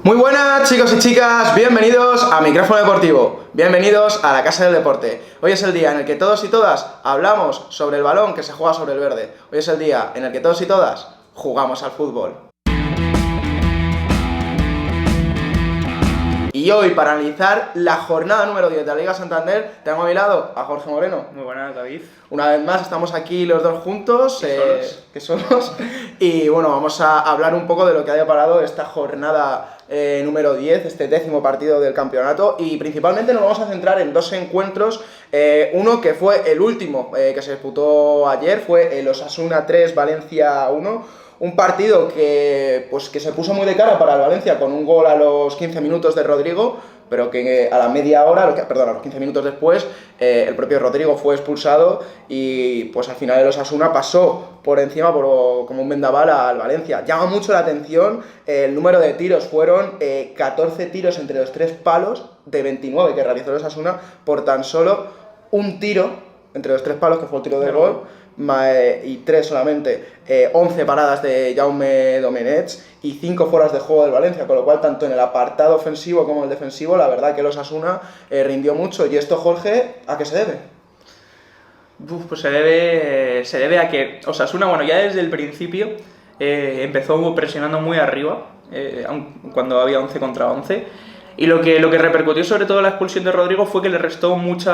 Muy buenas chicos y chicas, bienvenidos a Micrófono Deportivo, bienvenidos a la Casa del Deporte. Hoy es el día en el que todos y todas hablamos sobre el balón que se juega sobre el verde. Hoy es el día en el que todos y todas jugamos al fútbol. Y hoy, para analizar la jornada número 10 de la Liga Santander, tengo a mi lado a Jorge Moreno. Muy buenas, David. Una vez más estamos aquí los dos juntos, solos. Y bueno, vamos a hablar un poco de lo que haya parado esta jornada número 10, este 10º partido del campeonato. Y principalmente nos vamos a centrar en dos encuentros. Uno que fue el último que se disputó ayer, fue el Osasuna 3, Valencia 1. Un partido que se puso muy de cara para el Valencia con un gol a los 15 minutos de Rodrigo, pero que a la media hora, a los 15 minutos después, el propio Rodrigo fue expulsado y pues al final el Osasuna pasó por encima como un vendaval al Valencia. Llama mucho la atención el número de tiros, fueron 14 tiros entre los tres palos de 29 que realizó el Osasuna por tan solo un tiro entre los tres palos, que fue el tiro de gol, y 3 solamente, 11 paradas de Jaume Domenech y 5 fueras de juego del Valencia, con lo cual tanto en el apartado ofensivo como en el defensivo, la verdad que el Osasuna rindió mucho. ¿Y esto, Jorge, a qué se debe? Pues se debe a que Osasuna, bueno, ya desde el principio empezó presionando muy arriba, cuando había 11 contra 11. Y lo que repercutió sobre todo la expulsión de Rodrigo fue que le restó mucho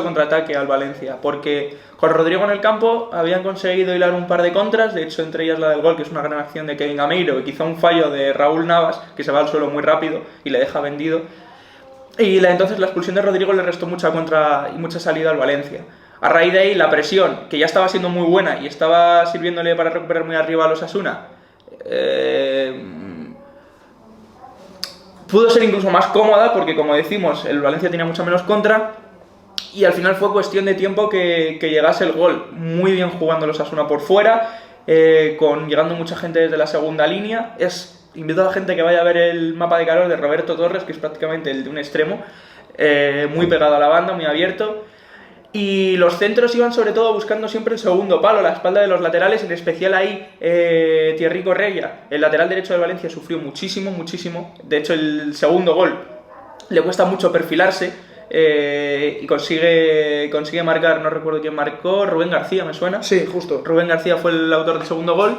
contraataque al Valencia, porque con Rodrigo en el campo habían conseguido hilar un par de contras, de hecho entre ellas la del gol, que es una gran acción de Kevin Gameiro, y quizá un fallo de Raúl Navas, que se va al suelo muy rápido y le deja vendido. Y entonces la expulsión de Rodrigo le restó mucha contra y mucha salida al Valencia. A raíz de ahí la presión, que ya estaba siendo muy buena y estaba sirviéndole para recuperar muy arriba a los Osasuna, pudo ser incluso más cómoda porque, como decimos, el Valencia tenía mucha menos contra y al final fue cuestión de tiempo que llegase el gol. Muy bien jugando los Osasuna por fuera, llegando mucha gente desde la segunda línea. Invito a la gente que vaya a ver el mapa de calor de Roberto Torres, que es prácticamente el de un extremo, muy pegado a la banda, muy abierto. Y los centros iban sobre todo buscando siempre el segundo palo, la espalda de los laterales, en especial ahí Thierry Correia, el lateral derecho de Valencia, sufrió muchísimo. De hecho, el segundo gol le cuesta mucho perfilarse y consigue marcar, no recuerdo quién marcó, Rubén García, me suena. Sí, justo. Rubén García fue el autor del segundo gol.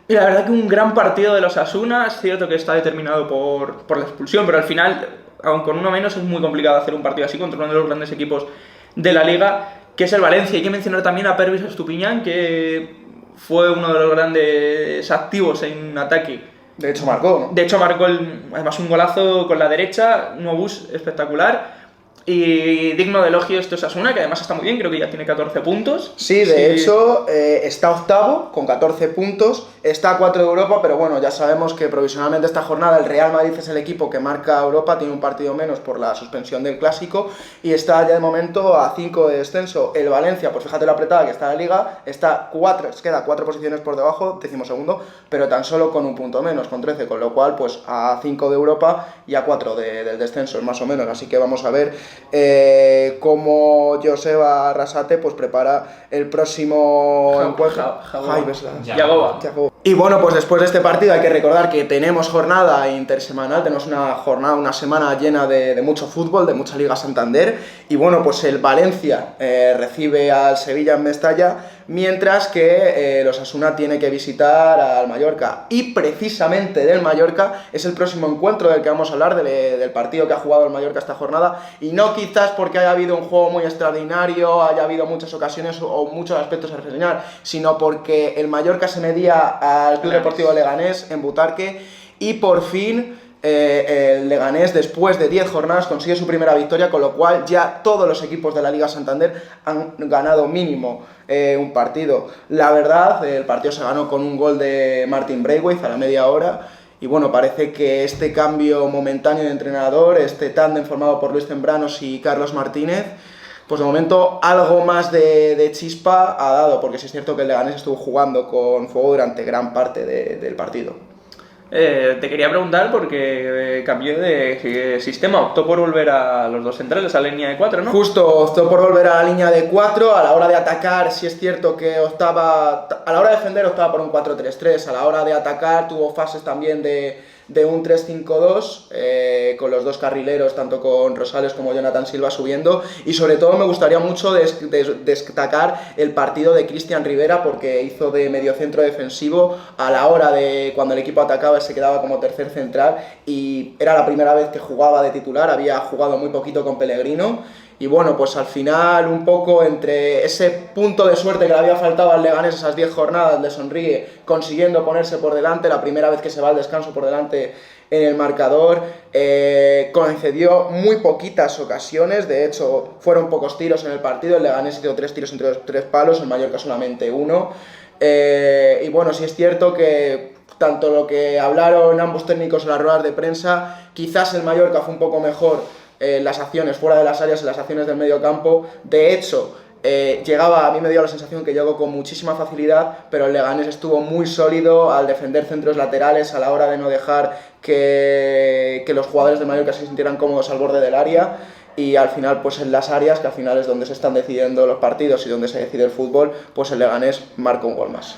Y la verdad que un gran partido de los Osasuna. Es cierto que está determinado por la expulsión, pero al final, aun con uno menos, es muy complicado hacer un partido así contra uno de los grandes equipos de la Liga, que es el Valencia. Hay que mencionar también a Pervis Estupiñán, que fue uno de los grandes activos en ataque. De hecho marcó, ¿no? De hecho marcó además un golazo con la derecha, un obús espectacular. Y digno de elogio este Osasuna, que además está muy bien, creo que ya tiene 14 puntos. Sí, de hecho está octavo con 14 puntos, está a 4 de Europa, pero bueno, ya sabemos que provisionalmente esta jornada el Real Madrid es el equipo que marca Europa, tiene un partido menos por la suspensión del Clásico y está ya de momento a 5 de descenso. El Valencia, pues fíjate la apretada que está en la Liga, queda 4 posiciones por debajo, 12º, pero tan solo con un punto menos, con 13, con lo cual pues a 5 de Europa y a 4 del descenso, más o menos. Así que vamos a ver cómo Joseba Arrasate pues prepara el próximo encuentro. Yagoba. Y bueno, pues después de este partido hay que recordar que tenemos jornada intersemanal, tenemos una semana llena de mucho fútbol, de mucha Liga Santander, y bueno, pues el Valencia recibe al Sevilla en Mestalla, mientras que los Osasuna tiene que visitar al Mallorca, y precisamente del Mallorca es el próximo encuentro del que vamos a hablar, del partido que ha jugado el Mallorca esta jornada, y no quizás porque haya habido un juego muy extraordinario, haya habido muchas ocasiones o muchos aspectos a reseñar, sino porque el Mallorca se medía al Club Deportivo Leganés en Butarque y por fin el Leganés, después de 10 jornadas, consigue su primera victoria, con lo cual ya todos los equipos de la Liga Santander han ganado mínimo un partido. La verdad, el partido se ganó con un gol de Martin Braithwaite a la media hora. Y bueno, parece que este cambio momentáneo de entrenador, este tándem formado por Luis Tembranos y Carlos Martínez, pues de momento algo más de chispa ha dado, porque sí es cierto que el Leganés estuvo jugando con fuego durante gran parte del partido. Te quería preguntar porque cambió de sistema, optó por volver a los dos centrales, a la línea de 4, ¿no? Justo, optó por volver a la línea de 4, a la hora de atacar sí es cierto que a la hora de defender optaba por un 4-3-3, a la hora de atacar tuvo fases también de de un 3-5-2 con los dos carrileros, tanto con Rosales como Jonathan Silva subiendo, y sobre todo me gustaría mucho destacar el partido de Cristian Rivera, porque hizo de mediocentro defensivo a la hora de cuando el equipo atacaba, se quedaba como tercer central, y era la primera vez que jugaba de titular, había jugado muy poquito con Pellegrino. Y bueno, pues al final un poco entre ese punto de suerte que le había faltado al Leganés esas 10 jornadas, le sonríe consiguiendo ponerse por delante, la primera vez que se va al descanso por delante en el marcador, concedió muy poquitas ocasiones, de hecho fueron pocos tiros en el partido, el Leganés hizo 3 tiros entre los 3 palos, el Mallorca solamente 1, y bueno, sí es cierto que tanto lo que hablaron ambos técnicos en las ruedas de prensa, quizás el Mallorca fue un poco mejor las acciones fuera de las áreas, en las acciones del medio campo. De hecho, a mí me dio la sensación que llegó con muchísima facilidad, pero el Leganés estuvo muy sólido al defender centros laterales a la hora de no dejar que los jugadores del Mallorca se sintieran cómodos al borde del área. Y al final, pues en las áreas, que al final es donde se están decidiendo los partidos y donde se decide el fútbol, pues el Leganés marca un gol más.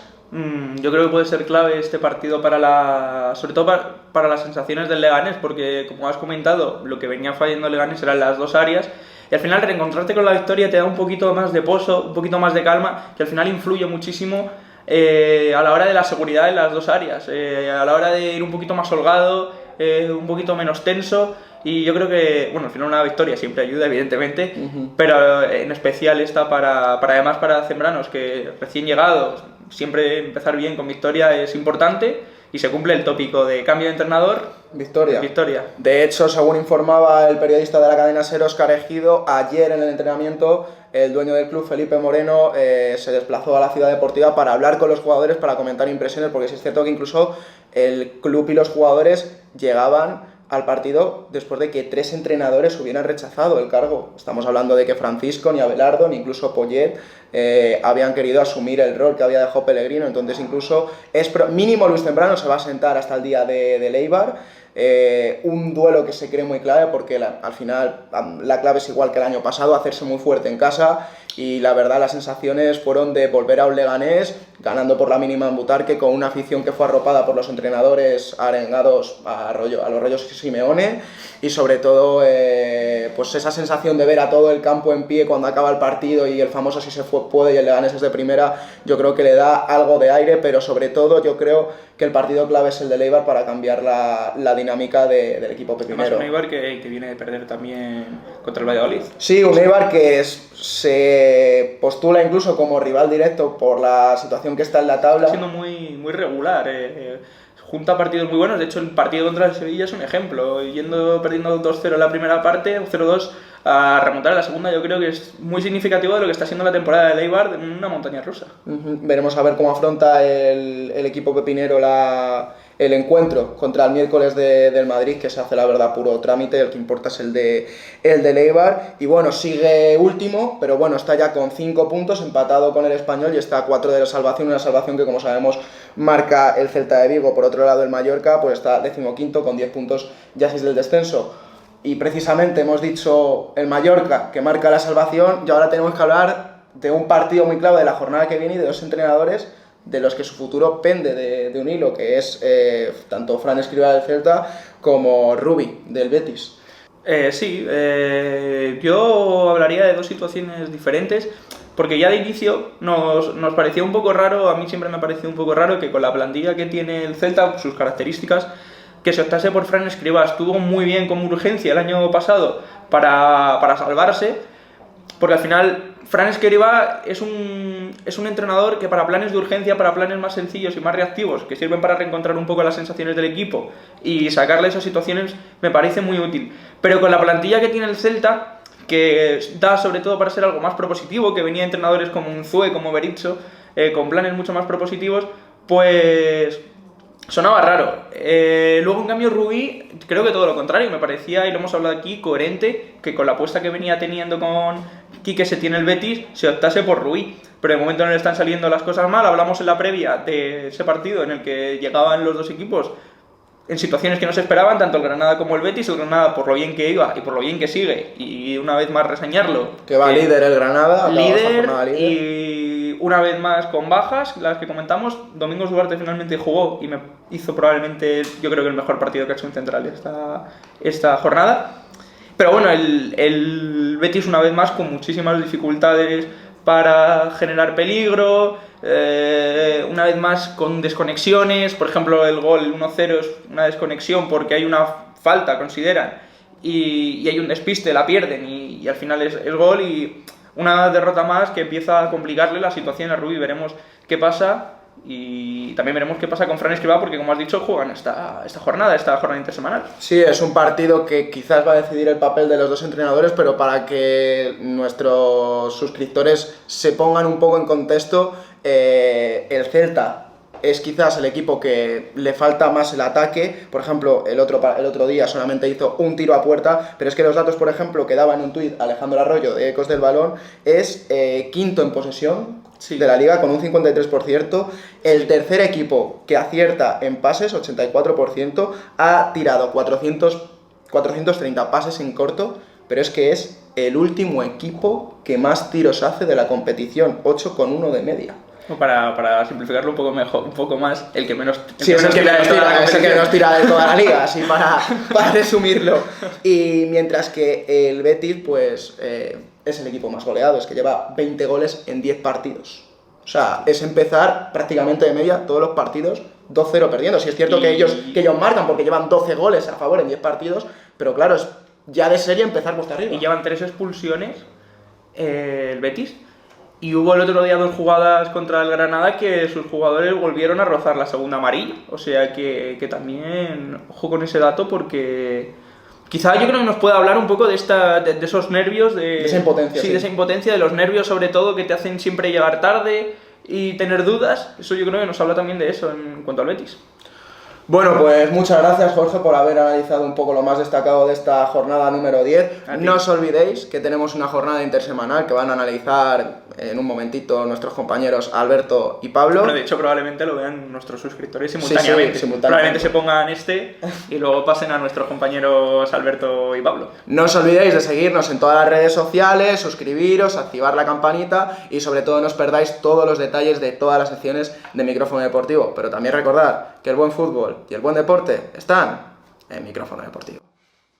Yo creo que puede ser clave este partido sobre todo para las sensaciones del Leganés, porque como has comentado, lo que venía fallando el Leganés eran las dos áreas, y al final reencontrarte con la victoria te da un poquito más de pozo, un poquito más de calma, que al final influye muchísimo a la hora de la seguridad en las dos áreas, a la hora de ir un poquito más holgado, un poquito menos tenso. Y yo creo que, bueno, al final una victoria siempre ayuda, evidentemente, pero en especial esta además para Zambranos, que recién llegados, siempre empezar bien con victoria es importante, y se cumple el tópico de cambio de entrenador. Victoria. De hecho, según informaba el periodista de la cadena SER, Óscar Ejido, ayer en el entrenamiento el dueño del club, Felipe Moreno, se desplazó a la ciudad deportiva para hablar con los jugadores, para comentar impresiones, porque sí es cierto que incluso el club y los jugadores llegaban al partido después de que 3 entrenadores hubieran rechazado el cargo. Estamos hablando de que Francisco, ni Abelardo, ni incluso Poyet habían querido asumir el rol que había dejado Pellegrino. Entonces incluso mínimo Luis Zambrano se va a sentar hasta el día de Eibar. Un duelo que se cree muy clave, porque al final la clave es igual que el año pasado, hacerse muy fuerte en casa, y la verdad las sensaciones fueron de volver a un Leganés ganando por la mínima en Butarque, con una afición que fue arropada por los entrenadores arengados a los rollos Simeone, y sobre todo pues esa sensación de ver a todo el campo en pie cuando acaba el partido, y el famoso si se puede y el Leganés es de primera, yo creo que le da algo de aire, pero sobre todo yo creo que el partido clave es el de Eibar para cambiar la dinámica del equipo pepinero. Además, un Eibar que viene de perder también contra el Valladolid. Sí, un Eibar que se postula incluso como rival directo por la situación que está en la tabla. Está siendo muy regular. Junta partidos muy buenos. De hecho, el partido contra el Sevilla es un ejemplo. Perdiendo 2-0 en la primera parte, 0-2 a remontar en la segunda, yo creo que es muy significativo de lo que está siendo la temporada de Eibar en una montaña rusa. Veremos a ver cómo afronta el equipo pepinero el encuentro contra el miércoles del Madrid, que se hace la verdad puro trámite, el que importa es el de Eibar. Y bueno, sigue último, pero bueno, está ya con 5 puntos, empatado con el Español, y está a 4 de la salvación, una salvación que, como sabemos, marca el Celta de Vigo. Por otro lado, el Mallorca pues está 15º con 10 puntos, ya 6 del descenso. Y precisamente hemos dicho el Mallorca, que marca la salvación, y ahora tenemos que hablar de un partido muy clave de la jornada que viene y de 2 entrenadores de los que su futuro pende de un hilo, que es tanto Fran Escribá del Celta como Rubi del Betis. Yo hablaría de 2 situaciones diferentes, porque ya de inicio nos parecía un poco raro, a mí siempre me ha parecido un poco raro que con la plantilla que tiene el Celta, sus características, que se optase por Fran Escribá. Estuvo muy bien como urgencia el año pasado para salvarse, porque al final Fran Escribá es un entrenador que para planes de urgencia, para planes más sencillos y más reactivos, que sirven para reencontrar un poco las sensaciones del equipo y sacarle esas situaciones, me parece muy útil. Pero con la plantilla que tiene el Celta, que da sobre todo para ser algo más propositivo, que venía de entrenadores como Unzué, como Berizzo, con planes mucho más propositivos, pues sonaba raro. Luego, en cambio, Rubí, creo que todo lo contrario, me parecía, y lo hemos hablado aquí, coherente, que con la apuesta que venía teniendo con Quique Setién el Betis, se optase por Rubí. Pero de momento no le están saliendo las cosas mal. Hablamos en la previa de ese partido en el que llegaban los dos equipos en situaciones que no se esperaban, tanto el Granada como el Betis. El Granada por lo bien que iba y por lo bien que sigue, y una vez más reseñarlo. Que va líder el Granada. Líder, y una vez más con bajas, las que comentamos. Domingos Duarte finalmente jugó y me hizo probablemente, yo creo que el mejor partido que ha hecho un central esta jornada. Pero bueno, el Betis una vez más con muchísimas dificultades para generar peligro, una vez más con desconexiones. Por ejemplo, el gol 1-0 es una desconexión porque hay una falta, consideran, y hay un despiste, la pierden y al final es gol, y una derrota más que empieza a complicarle la situación a Rubí. Veremos qué pasa. Y también veremos qué pasa con Fran Escribá, porque como has dicho, juegan esta jornada intersemanal. Sí, es un partido que quizás va a decidir el papel de los dos entrenadores, pero para que nuestros suscriptores se pongan un poco en contexto, el Celta es quizás el equipo que le falta más el ataque. Por ejemplo, el otro día solamente hizo un tiro a puerta, pero es que los datos, por ejemplo, que daba en un tuit Alejandro Arroyo de Ecos del Balón, es quinto en posesión de la liga con un 53%. El tercer equipo que acierta en pases, 84%, ha tirado 430 pases en corto, pero es que es el último equipo que más tiros hace de la competición, 8,1 de media. Para simplificarlo un poco más, el que menos sí, es el que menos tira de toda la liga, así para resumirlo. Y mientras que el Betis, pues, es el equipo más goleado, es que lleva 20 goles en 10 partidos. O sea, es empezar prácticamente de media todos los partidos 2-0 perdiendo. Si es cierto que ellos marcan porque llevan 12 goles a favor en 10 partidos, pero claro, es ya de serie empezar cuesta arriba. Y llevan 3 expulsiones el Betis. Y hubo el otro día 2 jugadas contra el Granada que sus jugadores volvieron a rozar la segunda amarilla. O sea que también, ojo con ese dato, porque quizá yo creo que nos puede hablar un poco de esos nervios. De esa impotencia. Sí, de esa impotencia, de los nervios sobre todo que te hacen siempre llegar tarde y tener dudas. Eso yo creo que nos habla también de eso en cuanto al Betis. Bueno, pues muchas gracias, Jorge, por haber analizado un poco lo más destacado de esta jornada número 10. No os olvidéis que tenemos una jornada intersemanal que van a analizar en un momentito nuestros compañeros Alberto y Pablo. Bueno, de hecho, probablemente lo vean nuestros suscriptores simultáneamente. Sí, probablemente se pongan y luego pasen a nuestros compañeros Alberto y Pablo. No os olvidéis de seguirnos en todas las redes sociales, suscribiros, activar la campanita y sobre todo no os perdáis todos los detalles de todas las secciones de Micrófono Deportivo. Pero también recordad que el buen fútbol y el buen deporte están en Micrófono Deportivo.